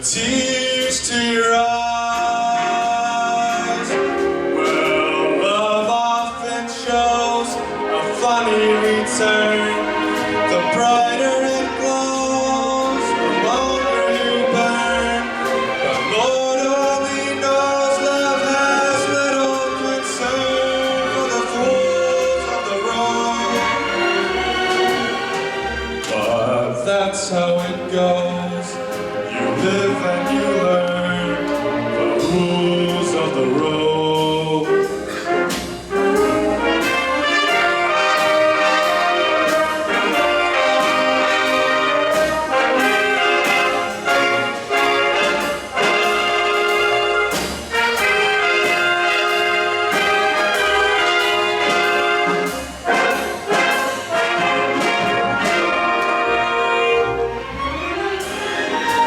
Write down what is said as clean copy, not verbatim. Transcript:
tears to your eyes. Well, love often shows a funny return. The brighter it glows, the longer you burn. But Lord only knows love has little concern for the fools of the road. But that's how it goes. You live and you